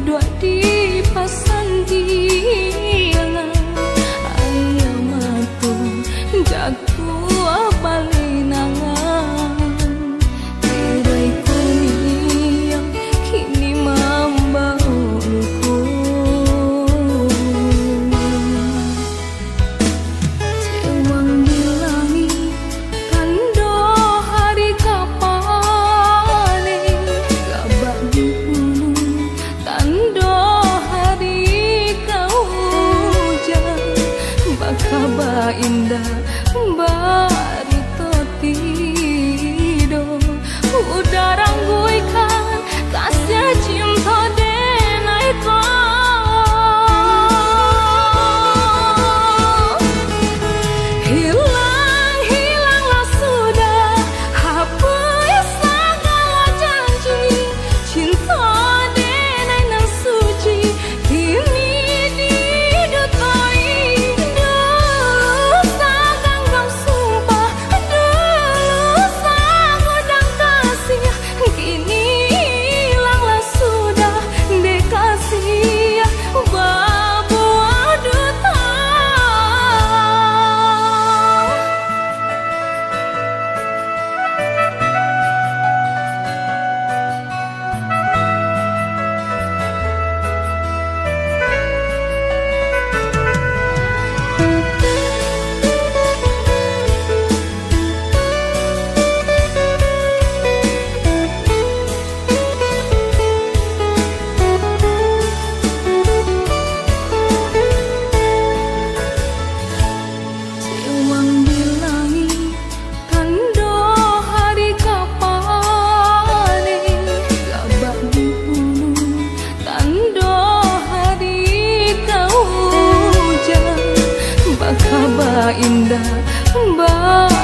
dua di pasan diangan ayam matung jago balinangan tirai kuniang kini membau luku cewang bilangi tando hari kapane gabak di gunung tando hari kau hujan bakaba indah baru tido udara guikan kasih cinta denai to hilanglah sudah hapus segala janji cinta denai nan suci kini didutoi indah